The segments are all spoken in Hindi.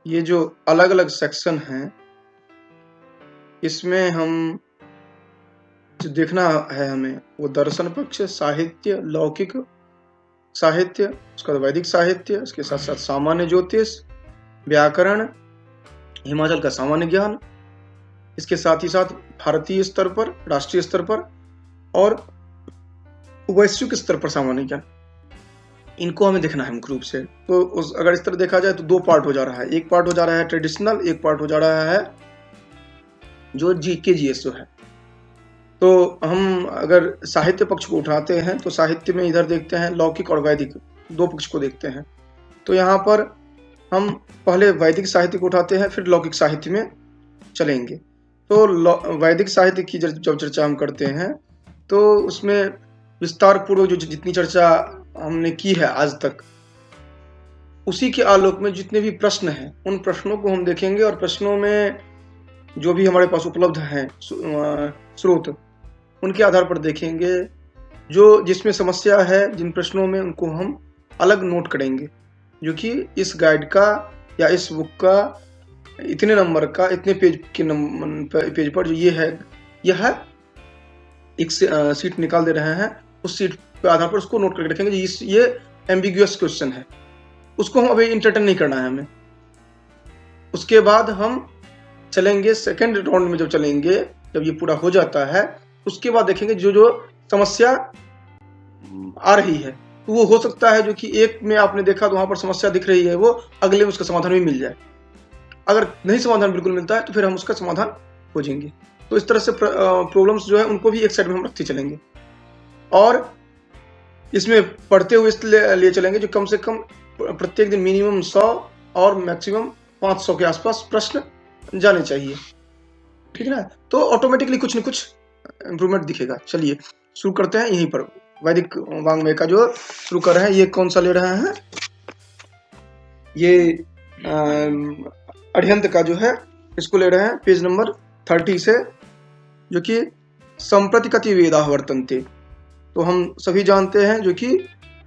ये जो अलग अलग सेक्शन हैं, इसमें हम जो देखना है हमें वो दर्शन पक्ष, साहित्य, लौकिक साहित्य, उसके बाद वैदिक साहित्य, उसके साथ साथ सामान्य ज्योतिष, व्याकरण, हिमाचल का सामान्य ज्ञान, इसके साथ ही साथ भारतीय स्तर पर, राष्ट्रीय स्तर पर और वैश्विक स्तर पर सामान्य ज्ञान, इनको हमें देखना है मुख्य रूप से। तो अगर इस तरह देखा जाए तो दो पार्ट हो जा रहा है। एक पार्ट हो जा रहा है ट्रेडिशनल, एक पार्ट हो जा रहा है जो जीके जीएस जो है। तो हम अगर साहित्य पक्ष को उठाते हैं तो साहित्य में इधर देखते हैं लौकिक और वैदिक, दो पक्ष को देखते हैं। तो यहाँ पर हम पहले वैदिक साहित्य को उठाते हैं, फिर लौकिक साहित्य में चलेंगे। तो वैदिक साहित्य की जब चर्चा हम करते हैं तो उसमें विस्तार पूर्वक जो जितनी चर्चा हमने की है आज तक, उसी के आलोक में जितने भी प्रश्न हैं उन प्रश्नों को हम देखेंगे और प्रश्नों में जो भी हमारे पास उपलब्ध हैं स्रोत, उनके आधार पर देखेंगे। जो जिसमें समस्या है जिन प्रश्नों में, उनको हम अलग नोट करेंगे, जो कि इस गाइड का या इस बुक का इतने नंबर का इतने पेज के पेज पर जो ये है, यह एक सीट निकाल दे रहे हैं, उस सीट के आधार पर उसको नोट करके रखेंगे। ये एम्बिगुअस क्वेश्चन है, उसको हम अभी इंटरटेन नहीं करना है हमें। उसके बाद हम चलेंगे सेकेंड राउंड में, जब चलेंगे, जब ये पूरा हो जाता है, उसके बाद देखेंगे जो जो समस्या आ रही है। तो वो हो सकता है जो कि एक में आपने देखा तो वहां पर समस्या दिख रही है, वो अगले में उसका समाधान भी मिल जाए। अगर नहीं समाधान बिल्कुल मिलता है तो फिर हम उसका समाधान खोजेंगे। तो इस तरह से प्रॉब्लम्स जो है उनको भी एक साइड में हम रखते चलेंगे और इसमें पढ़ते हुए इसलिए चलेंगे जो कम से कम प्रत्येक दिन मिनिमम 100 और मैक्सिमम 500 के आसपास प्रश्न जाने चाहिए, ठीक है ना। तो ऑटोमेटिकली कुछ न कुछ इंप्रूवमेंट दिखेगा। चलिए शुरू करते हैं यहीं पर। वैदिक वांग्मय का जो शुरू कर रहे हैं, ये कौन सा ले रहे हैं, ये अड्यंत का जो है, इसको ले रहे हैं पेज नंबर 30 से, जो कि संप्रति कति वेदा वर्तन्ते। तो हम सभी जानते हैं जो कि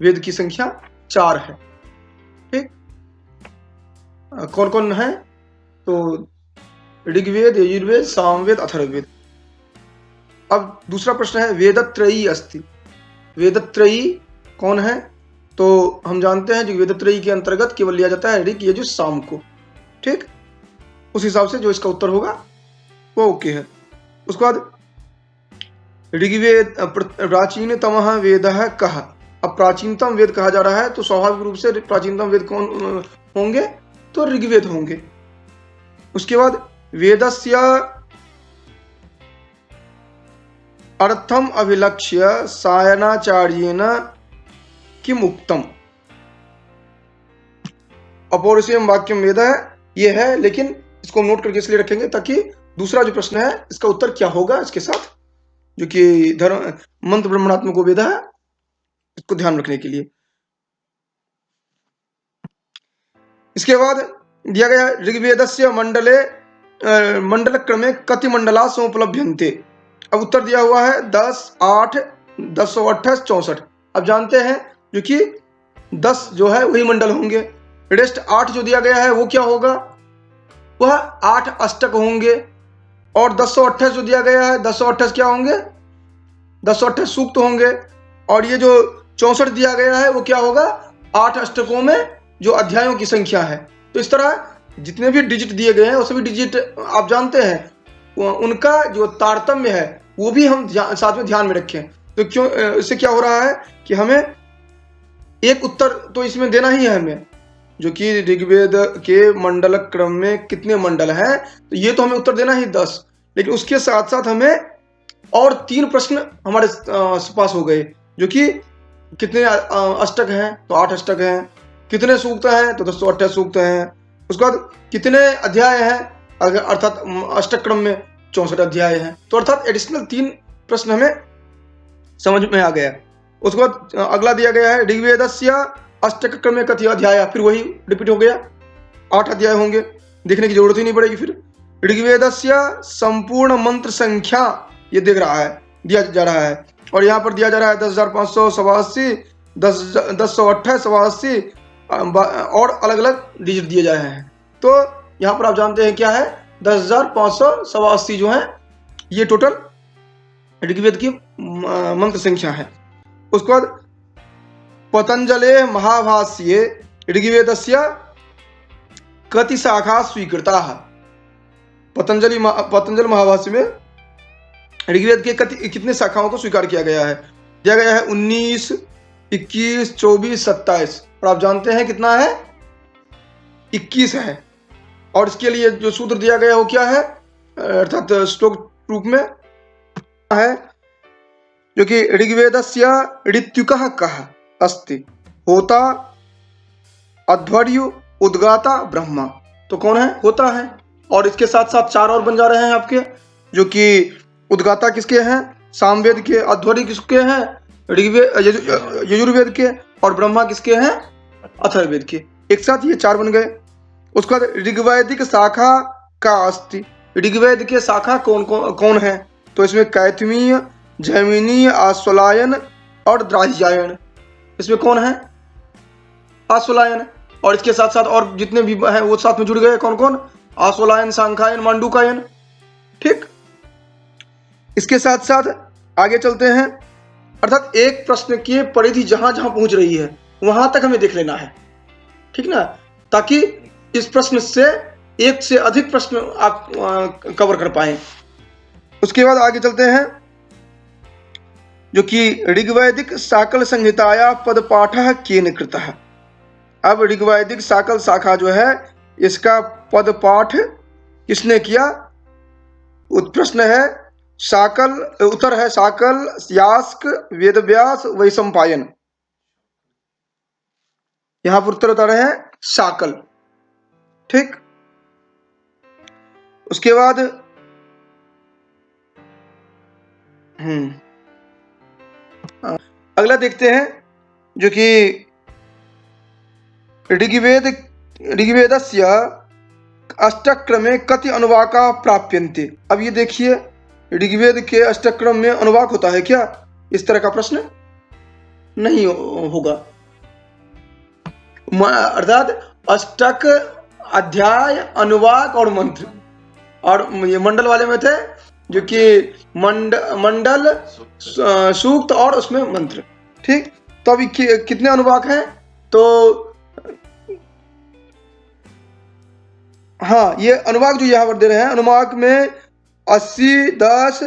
वेद की संख्या 4 है, ठीक। कौन कौन है तो ऋग्वेद, यजुर्वेद, सामवेद, अथर्ववेद। अब दूसरा प्रश्न है वेदत्रयी अस्ति। वेदत्रयी कौन है, तो हम जानते हैं जो वेदत्रयी के अंतर्गत केवल लिया जाता है ऋग, यजुर, साम को, ठीक। उस हिसाब से जो इसका उत्तर होगा वो ओके है। उसके बाद ऋग्वेद प्राचीनतम वेद कह। अब प्राचीनतम वेद कहा जा रहा है तो स्वाभाविक रूप से प्राचीनतम वेद कौन होंगे, तो ऋग्वेद होंगे। उसके बाद वेदस्य अर्थम अभिलक्ष्य सायणाचार्येण किम उक्तम। अपौरुषेयम वाक्यम वेद है, ये है, लेकिन इसको नोट करके इसलिए रखेंगे ताकि दूसरा जो प्रश्न है इसका उत्तर क्या होगा इसके साथ, जो कि धर्म मंत्र ब्रह्मणात्मक वेद है, इसको ध्यान रखने के लिए। इसके बाद दिया गया ऋग्वेदस्य मंडल क्रमे कति मंडला समुपलभ्यन्ते। अब उत्तर दिया हुआ है 10, 8, 1028, 64। अब जानते हैं जो कि 10 जो है वही मंडल होंगे, रेस्ट 8 जो दिया गया है वो क्या होगा, वह 8 अष्टक होंगे। और 1028 जो दिया गया है, 1028 क्या होंगे, 1028 सूक्त होंगे। और ये जो 64 दिया गया है वो क्या होगा, 8 अष्टकों में जो अध्यायों की संख्या है। तो इस तरह जितने भी डिजिट दिए गए हैं वो सभी डिजिट आप जानते हैं, उनका जो तारतम्य है वो भी हम साथ में ध्यान में रखें। तो क्यों, इससे क्या हो रहा है कि हमें एक उत्तर तो इसमें देना ही है हमें, जो कि ऋग्वेद के मंडल क्रम में कितने मंडल हैं, तो ये तो हमें उत्तर देना ही 10, लेकिन उसके साथ साथ हमें और 3 प्रश्न हमारे पास हो गए, जो कि कितने अष्टक हैं, तो 8 अष्टक हैं, कितने सूक्त हैं, तो 1028 सूक्त हैं। उसके बाद कितने अध्याय हैं, अर्थात अष्टक क्रम में 64 अध्याय हैं। तो अर्थात एडिशनल 3 प्रश्न हमें समझ में आ गया। उसके बाद अगला दिया गया है ऋग्वेदस्य अष्टक क्रमे कति अध्याय, फिर वही रिपीट हो गया, 8 अध्याय होंगे, देखने की जरूरत ही नहीं पड़ेगी। फिर ऋग्वेदस्य संपूर्ण मंत्र संख्या ये दिख रहा है, दिया जा रहा है, और यहाँ पर दिया जा रहा है 10,587, 10,188, और अलग अलग डिजिट दिए जा रहे हैं। तो यहाँ पर आप जानते हैं क्या है, 10,587 जो है ये टोटल ऋग्वेद की मंत्र संख्या है। उसके बाद पतंजले महाभाष्ये ऋग्वेदस्य कति शाखा स्वीकृता। पतंजलि महाभाष्य में ऋग्वेद के कितने शाखाओं को स्वीकार किया गया है? दिया गया है 19, 21, 24, 27। और आप जानते हैं कितना है, 21 है। और इसके लिए जो सूत्र दिया गया वो क्या है, अर्थात श्लोक रूप में है, जो कि ऋग्वेदस्य ऋत्युकः कः अस्ति होता अध्वर्यु उद्गाता ब्रह्मा। तो कौन है? होता है। और इसके साथ साथ 4 और बन जा रहे हैं आपके, जो कि उद्गाता किसके हैं? सामवेद के। अध्वर्यु किसके हैं? यजुर्वेद के। और ब्रह्मा किसके हैं? अथर्ववेद के। एक साथ ये 4 बन गए। उसके बाद ऋग्वैदिक शाखा का अस्ति। ऋग्वेद के शाखा कौन कौन कौन है? तो इसमें कैथमीय, जैमिनी, आश्वलायन और द्राह्यायन। इसमें कौन है? आश्वलायन। और इसके साथ साथ और जितने भी हैं वो साथ में जुड़ गए। कौन कौन? आश्वलायन, सांख्यायन, मांडूकायन। ठीक, इसके साथ साथ आगे चलते हैं। अर्थात एक प्रश्न की परिधि जहां जहां पहुंच रही है वहां तक हमें देख लेना है, ठीक ना, ताकि इस प्रश्न से एक से अधिक प्रश्न आप कवर कर पाए। उसके बाद आगे चलते हैं, जो कि ऋग्वैदिक साकल संहिताया पद पाठः केन कृतः। अब ऋग्वैदिक साकल शाखा जो है इसका पद पाठ किसने किया? प्रश्न है साकल, उत्तर है साकल, यास्क, वेदव्यास, वैशंपायन। यहां पर उत्तर बता रहे हैं साकल। ठीक, उसके बाद अगला देखते हैं, जो कि ऋग्वेदस्य अष्टक्रमे कति अनुवाका प्राप्यन्ते। अब ये देखिए, ऋग्वेद के अष्टक्रम में अनुवाक होता है क्या? इस तरह का प्रश्न नहीं होगा। अर्थात अष्टक, अध्याय, अनुवाक और मंत्र। और ये मंडल वाले में थे, जो कि मंडल, सूक्त और उसमें मंत्र। ठीक, तो अभी कितने अनुवाक हैं? तो हाँ, ये अनुवाक जो यहाँ पर दे रहे हैं, अनुवाक में 80, 10,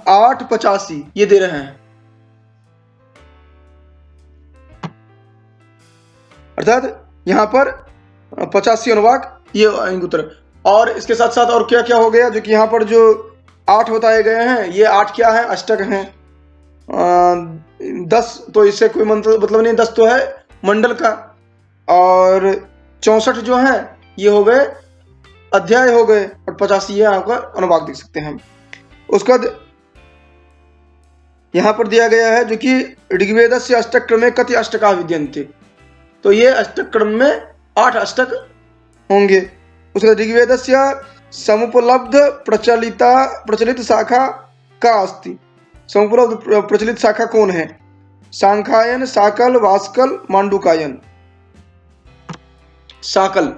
8, 85 ये दे रहे हैं। अर्थात यहाँ पर 85 अनुवाक ये उत्तर। और इसके साथ साथ और क्या क्या हो गया, जो कि यहाँ पर जो 8 बताए गए हैं, ये 8 क्या है? अष्टक हैं। 10 तो इससे कोई मतलब नहीं, 10 तो है मंडल का। और 64 जो है ये हो गए अध्याय हो गए। और 85 ये आपका अनुवाक देख सकते हैं। उसके बाद यहाँ पर दिया गया है, जो कि ऋग्वेदस्य अष्टक्रमे कति अष्टका विद्यन्ते। तो ये अष्टक्रम में 8 अष्टक होंगे। उसके बाद ऋग्वेदस्य समुपलब्ध प्रचलित शाखा का अस्ति। समुपलब्ध प्रचलित शाखा कौन है? सांख्यायन, साकल, वास्कल, मांडूकायन। साकल।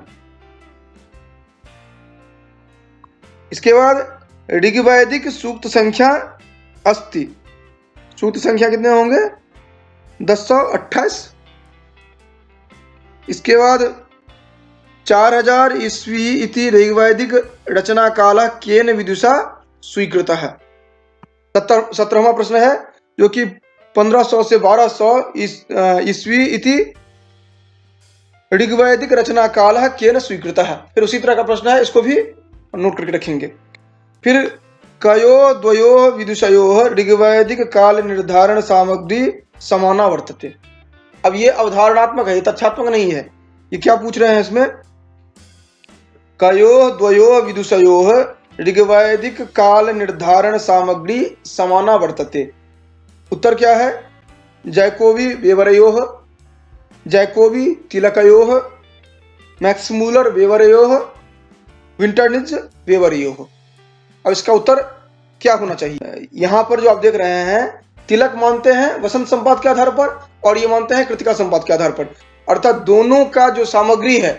इसके बाद ऋग्वैदिक सूक्त संख्या अस्ति। सूक्त संख्या कितने होंगे? 1028। इसके बाद 4000 ईस्वी इति ऋग्वैदिक रचना काल केन विदुषा स्वीकृत है। 17वां प्रश्न है, जो कि 1500 से 1200 ईस्वी इति ऋग्वैदिक रचना काल केन स्वीकृत है। फिर उसी तरह का प्रश्न है, इसको भी नोट करके रखेंगे। फिर कयो द्वयो विदुषयो ऋग्वैदिक काल निर्धारण सामग्री समाना वर्तते। अब ये अवधारणात्मक है, तथ्यात्मक नहीं है। ये क्या पूछ रहे हैं इसमें? कयो द्वयो विदुषयो ऋग्वैदिक काल निर्धारण सामग्री समाना वर्तते। उत्तर क्या है? जैकोबी वेवरयोः, जैकोबी तिलकयोः, मैक्समूलर वेवरयोः, विंटरनिज वेवरयोः। अब इसका उत्तर क्या होना चाहिए? यहाँ पर जो आप देख रहे हैं, तिलक मानते हैं वसंत संपात के आधार पर, और ये मानते हैं कृतिका संपात के आधार पर। अर्थात दोनों का जो सामग्री है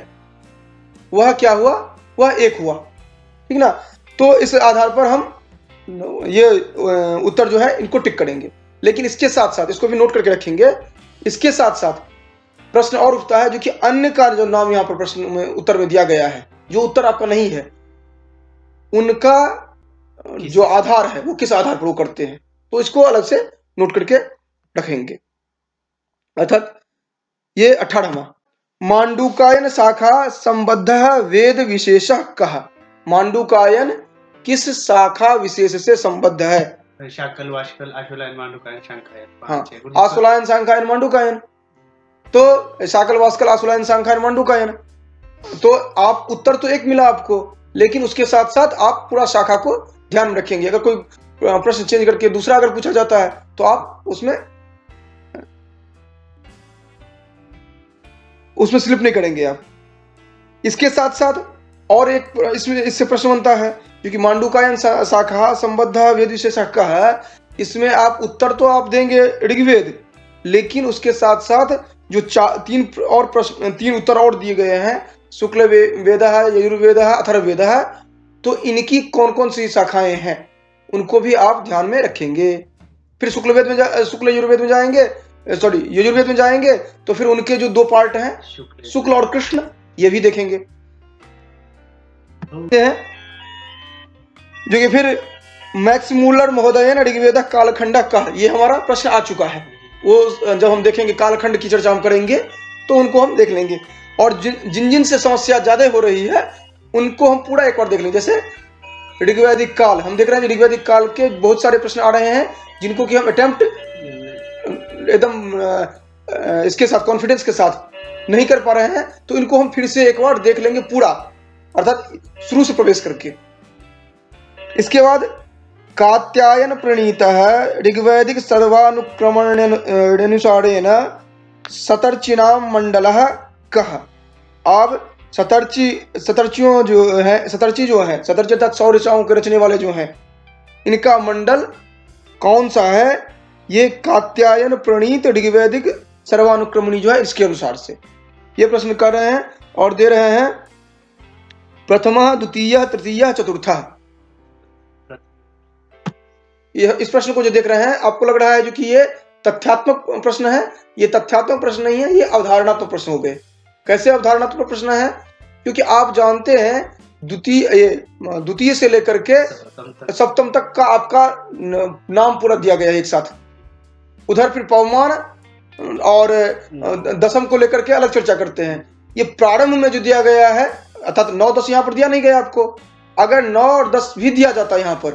वह क्या हुआ, वह एक हुआ। ठीक ना। तो इस आधार पर हम ये उत्तर जो है इनको टिक करेंगे। लेकिन इसके साथ साथ इसको भी नोट करके रखेंगे, इसके साथ साथ प्रश्न और उठता है जो कि अन्य का जो नाम यहाँ पर प्रश्न में उत्तर में दिया गया है, जो उत्तर आपका नहीं है, उनका जो आधार है वो किस आधार पर वो करते हैं, तो इसको अलग से नोट करके रखेंगे। अर्थात ये 18वां, मांडूकायन शाखा संबद्ध वेद विशेष कहा। मांडूकायन किस शाखा विशेष से संबद्ध है? शाकल, वाशकल, आशुलायन, मांडूकायन, शांखायन। हाँ, आशुलायन, शांखायन, मांडूकायन। तो शाकल, वाशकल, आशुलायन, शांखायन, मांडूकायन। तो आप उत्तर तो एक मिला आपको, लेकिन उसके साथ साथ आप पूरा शाखा को ध्यान में रखेंगे। अगर कोई प्रश्न चेंज करके दूसरा अगर पूछा जाता है तो आप उसमें स्लिप नहीं करेंगे आप। इसके साथ साथ और एक इससे प्रश्न बनता है, क्योंकि मांडूकायन शाखा संबद्ध वेद विशेष का है, इसमें आप उत्तर तो आप देंगे ऋग्वेद, लेकिन उसके साथ साथ जो तीन उत्तर और दिए गए हैं, शुक्ल वेद है, यजुर्वेद है, अथर्ववेद है, तो इनकी कौन कौन सी शाखाएं हैं उनको भी आप ध्यान में रखेंगे। फिर शुक्ल यजुर्वेद में जाएंगे, यजुर्वेद में जाएंगे तो फिर उनके जो दो पार्ट हैं, शुक्ल और कृष्ण, ये भी देखेंगे। जो कि फिर मैक्स मूलर महोदय ने ऋग्वेद कालखंड का, ये हमारा प्रश्न आ चुका है। वो जब हम देखेंगे कालखंड की चर्चा हम करेंगे तो उनको हम देख लेंगे। और जिन जिन से समस्या ज्यादा हो रही है उनको हम पूरा एक बार देख लेंगे। जैसे ऋग्वैदिक काल हम देख रहे हैं, ऋग्वैदिक काल के बहुत सारे प्रश्न आ रहे हैं जिनको कि हम अटेम्प्ट एकदम इसके साथ कॉन्फिडेंस के साथ नहीं कर पा रहे हैं, तो इनको हम फिर से एक बार देख लेंगे पूरा, अर्थात शुरू से प्रवेश करके। इसके बाद कात्यायन प्रणीत है ऋग्वैदिक सर्वानुक्रमणानुसारेण सतर्चिनाम मंडल कह। अब सतर्ची जो है सतर्ची अर्थात 100 ऋचाओं के रचने वाले जो हैं, इनका मंडल कौन सा है? ये कात्यायन प्रणीत ऋग्वैदिक सर्वानुक्रमणी जो है इसके अनुसार से ये प्रश्न कर रहे हैं और दे रहे हैं प्रथम, द्वितीय, तृतीय, चतुर्थ। इस प्रश्न को जो देख रहे हैं आपको लग रहा है जो कि ये तथ्यात्मक प्रश्न है। ये तथ्यात्मक प्रश्न नहीं है, ये अवधारणात्मक प्रश्न हो गए। कैसे अवधारणात्मक प्रश्न है? क्योंकि आप जानते हैं द्वितीय से लेकर के सप्तम तक का आपका नाम पूरा दिया गया है एक साथ। उधर फिर पवमान और दशम को लेकर के अलग चर्चा करते हैं। ये प्रारंभ में जो दिया गया है, अर्थात 9, 10 यहाँ पर दिया नहीं गया आपको। अगर 9 और 10 भी दिया जाता यहाँ पर,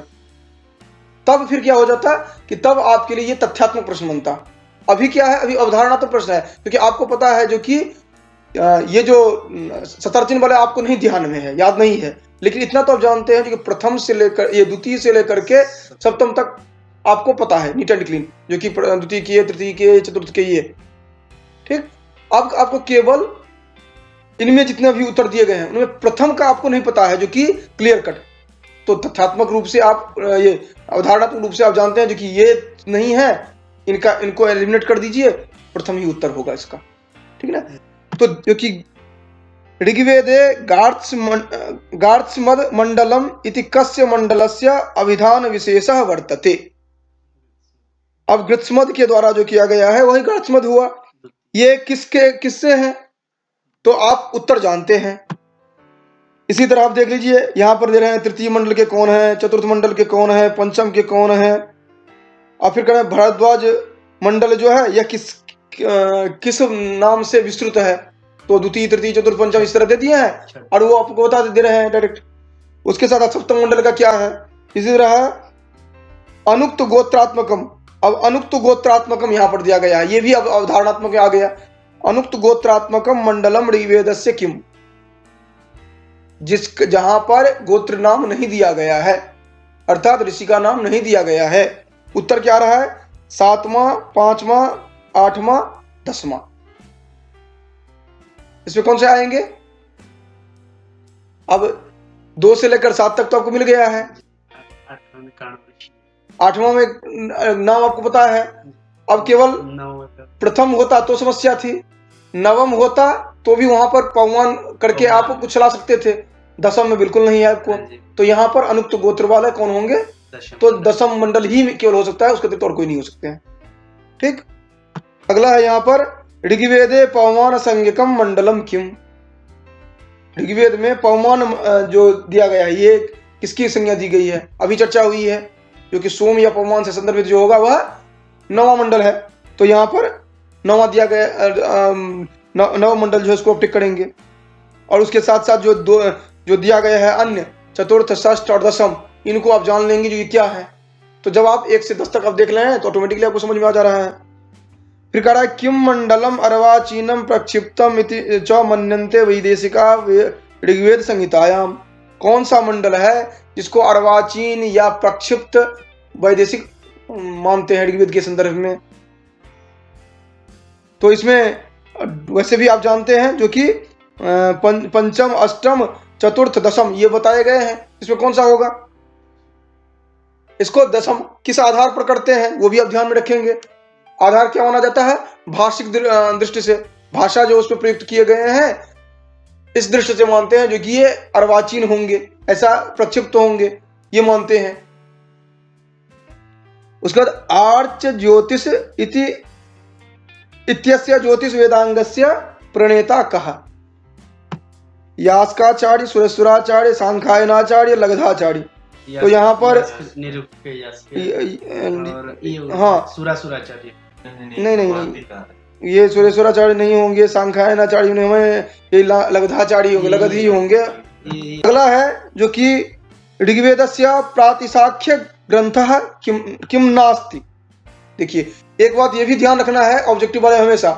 तब फिर क्या हो जाता कि तब आपके लिए ये तथ्यात्मक प्रश्न बनता। अभी क्या है? अभी अवधारणात्मक प्रश्न है, क्योंकि आपको पता है जो कि ये जो सतर्चिन वाले आपको नहीं ध्यान में है, याद नहीं है, लेकिन इतना तो आप जानते हैं कि प्रथम से लेकर ये द्वितीय से लेकर के सप्तम तक आपको पता है नीट एंड क्लीन, जो कि द्वितीय के, तृतीय के, चतुर्थ के ये। ठीक, अब आपको केवल इनमें जितने भी उत्तर दिए गए हैं उनमें प्रथम का आपको नहीं पता है, जो कि क्लियर कट। तो तथ्यात्मक रूप से आप ये अवधारणात्मक रूप से आप जानते हैं जो कि ये नहीं है, इनको एलिमिनेट कर दीजिए, प्रथम ही उत्तर होगा इसका। ठीक है ना। तो जो कि ऋग्वेदे गार्त्स्मद मंडलम इति कस्य मंडलस्य अभिधान विशेषः वर्तते। अब गृत्स्मद के द्वारा जो किया गया है वही गार्त्स्मद हुआ। ये किससे है? तो आप उत्तर जानते हैं। इसी तरह आप देख लीजिए, यहां पर दे रहे हैं तृतीय मंडल के कौन है, चतुर्थ मंडल के कौन है, पंचम के कौन है। और फिर कह रहे हैं भरद्वाज मंडल जो है यह किस नाम से विस्तृत है, तो द्वितीय, तृतीय, चतुर्थ, पंचम इस तरह दे दिए हैं और वो आपको बता दे रहे हैं डायरेक्ट। उसके साथ सप्तम मंडल का क्या है? इसी तरह अनुक्त गोत्रात्मकम। अब अनुक्त गोत्रात्मकम यहाँ पर दिया गया है, ये भी अब अवधारणात्मक आ गया। अनुक्त गोत्रात्मकम मंडलम ऋग्वेदस्य किम, जहां पर गोत्र नाम नहीं दिया गया है, अर्थात ऋषि का नाम नहीं दिया गया है। उत्तर क्या रहा है? 7वां, 5वां, 8वां, 10वां। इसमें कौन से आएंगे? अब 2 से लेकर 7 तक तो आपको मिल गया है। 8वां में नाम आपको पता है। अब केवल प्रथम होता तो समस्या थी, नवम होता तो भी वहां पर पवमान करके आप कुछ चला सकते थे, दशम में बिल्कुल नहीं है आपको। हाँ जी, तो यहाँ पर अनुक्त गोत्र वाले कौन होंगे? दशम तो मंडल। दशम मंडल ही केवल हो सकता है, उसके अतिरिक्त और कोई नहीं हो सकते हैं। ठीक, अगला है यहाँ पर ऋग्वेदे पवमान संज्ञकम मंडलम किम। ऋग्वेद में पवमान जो दिया गया है ये किसकी संज्ञा दी गई है? अभी चर्चा हुई है, जो कि सोम या पवमान से संदर्भित जो होगा वह नवा मंडल है। तो यहाँ पर नवा दिया गया नवा मंडल जो है उसको टिक करेंगे। और उसके साथ साथ जो दिया गया है अन्य चतुर्थ, षष्ठ और दशम, इनको आप जान लेंगे जो ये क्या है। तो जब आप 1 से 10 तक आप देख रहे हैं तो ऑटोमेटिकली आपको समझ में आ जा रहा है। फिर कह रहा है किम मंडलम अर्वाचीनम प्रक्षिप्तम इति च मन्यन्ते वैदेशिका ऋग्वेद संहितायाम। कौन सा मंडल है जिसको अर्वाचीन या प्रक्षिप्त वैदेशिक मानते हैं ऋग्वेद के संदर्भ में? तो इसमें वैसे भी आप जानते हैं जो कि पंचम, अष्टम, चतुर्थ, दशम ये बताए गए हैं। इसमें कौन सा होगा? इसको दशम किस आधार पर करते हैं वो भी आप ध्यान में रखेंगे। आधार क्या माना जाता है? भाषिक दृष्टि से, भाषा जो उसमें प्रयुक्त किए गए हैं इस दृष्टि से मानते हैं जो कि ये अर्वाचीन होंगे, ऐसा प्रक्षिप्त होंगे, ये मानते हैं। उसके बाद आर्च ज्योतिष इत्यस्य ज्योतिष वेदांगस्य प्रणेता कहा। यास्काचार्य, सुरेश्वराचार्य, सांख्यायनाचार्य, लगधाचार्य। तो यहाँ पर हाँ सुराचार्य नहीं, ये सुरेश्वराचार्य नहीं होंगे, सांख्यायनाचार्य नहीं होंगे, ये लगधाचार्य होंगे, लगध ही होंगे। अगला है जो कि ऋग्वेदस्य प्रातिशाख्य ग्रंथः किम नास्ति। देखिए एक बात ये भी ध्यान रखना है ऑब्जेक्टिव वाले हमेशा,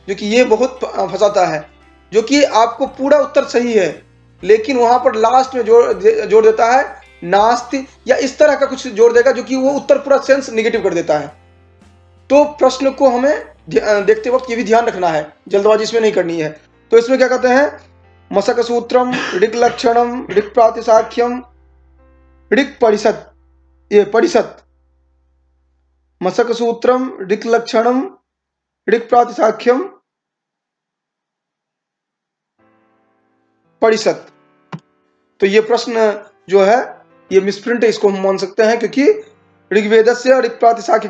जो कि ये बहुत फंसाता है, जो कि आपको पूरा उत्तर सही है लेकिन वहां पर लास्ट में जोड़ देता है नास्ति या इस तरह का कुछ जोड़ देगा जो कि वो उत्तर पूरा सेंस निगेटिव कर देता है। तो प्रश्न को हमें देखते वक्त ये भी ध्यान रखना है, जल्दबाजी इसमें नहीं करनी है। तो इसमें क्या कहते हैं? मशक सूत्रम, ऋक् लक्षणम, ऋक् प्रातिशाख्यम, ऋक् परिषद, ये परिषद, मशक सूत्रम, ऋक् लक्षणम, ऋक् प्रातिशाख्यम, परिषद। तो ये प्रश्न जो है ये मिसप्रिंट है, इसको हम मान सकते हैं क्योंकि ऋग्वेदस्य ऋक् प्रातिशाख्य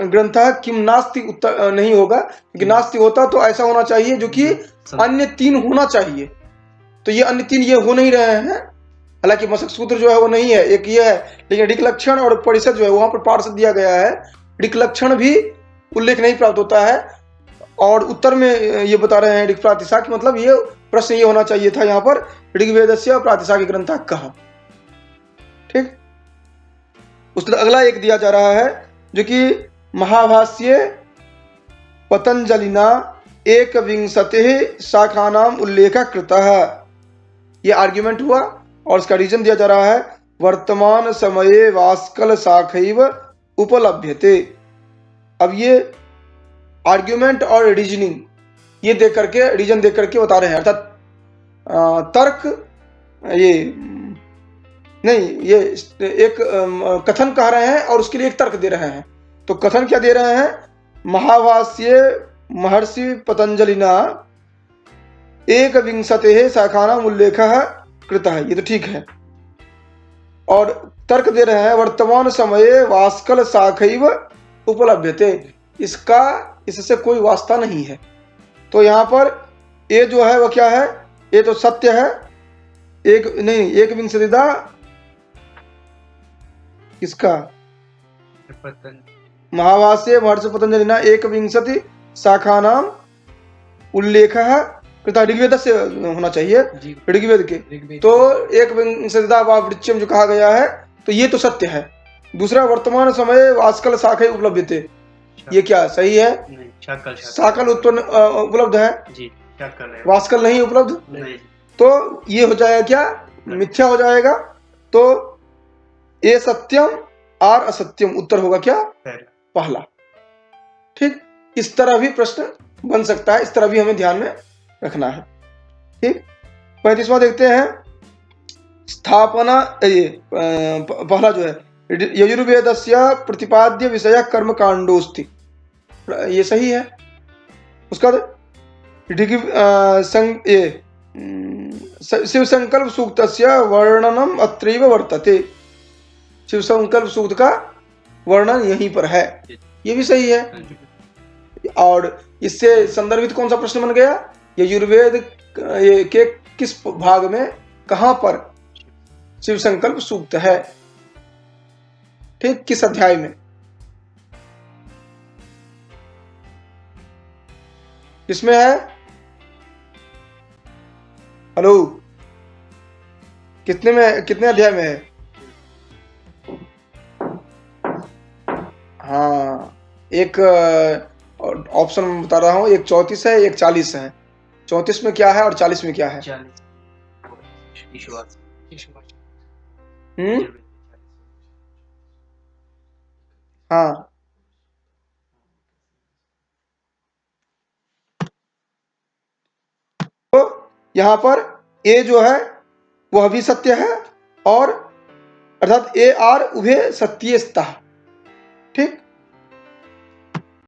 ग्रंथ किम नास्ति उत्तर नहीं होगा, क्योंकि नास्ति होता तो ऐसा होना चाहिए जो कि अन्य 3 होना चाहिए। तो ये अन्य 3 ये हो नहीं रहे हैं, हालांकि मशक सूत्र जो है वो नहीं है, एक ये है, लेकिन ऋक् लक्षण और परिषद जो है वहां पर पार्षद दिया गया है, ऋक् लक्षण भी उल्लेख नहीं प्राप्त होता है। और उत्तर में ये बता रहे हैं ऋक् प्रातिशाख्य, मतलब ये प्रश्न ये होना चाहिए था यहाँ पर ऋग्वेदस्य प्रातिशाख्य ग्रंथ कहा। ठीक, उसके अगला एक दिया जा रहा है जो कि महाभाष्ये पतंजलिना 21 शाखानाम उल्लेख कृतः। ये आर्ग्यूमेंट हुआ और इसका रीजन दिया जा रहा है वर्तमान समये वास्कल शाखैव उपलभ्यते। अब ये आर्ग्यूमेंट और रीजनिंग ये देख करके, रीजन देख करके बता रहे हैं, अर्थात तर्क ये नहीं, ये एक कथन कह रहे हैं और उसके लिए एक तर्क दे रहे हैं। तो कथन क्या दे रहे हैं? महाभाष्ये महर्षि पतंजलिना 21 शाखानाम उल्लेख कृतः, ये तो ठीक है। और तर्क दे रहे हैं वर्तमान समये वास्कल शाखैव उपलभ्यते, इससे कोई वास्ता नहीं है। तो यहाँ पर ये जो है वह क्या है? ये तो सत्य है, एक नहीं, 21 किसका? महाभाष्ये महर्षि पतंजलिना 21 शाखानाम उल्लेख कृता, ऋग्वेद से होना चाहिए, ऋग्वेद के। तो 21 वृक्षम जो कहा गया है तो ये तो सत्य है। दूसरा वर्तमान समय वास्कल शाखा उपलब्ध थे, ये क्या सही है? शाकल उत्पन्न उपलब्ध है जी, वास्कल नहीं उपलब्ध नहीं। तो ये हो जाएगा क्या? मिथ्या हो जाएगा। तो ये सत्यम और असत्यम उत्तर होगा क्या? पहला। ठीक, इस तरह भी प्रश्न बन सकता है, इस तरह भी हमें ध्यान में रखना है। ठीक, 35वां देखते हैं स्थापना। ये पहला जो है यजुर्वेदस्य प्रतिपाद्य विषय कर्म कांडोस्ति, ये सही है। उसका ठीक है। शिव संकल्प सूक्तस्य वर्णनम अत्रैव वर्तते। शिव संकल्प सूक्त का वर्णन यहीं पर है, ये भी सही है। और इससे संदर्भित कौन सा प्रश्न बन गया? यजुर्वेद के किस भाग में, कहां पर शिव संकल्प सूक्त है, ठीक, किस अध्याय में, किसमें है? हेलो, कितने में, कितने अध्याय में है? हाँ, एक ऑप्शन बता रहा हूं, एक 34 है, एक 40 है। 34 में क्या है और 40 में क्या है? हाँ, तो यहां पर ए जो है वह भी सत्य है, और अर्थात ए आर उभय सत्यस्तः, ठीक।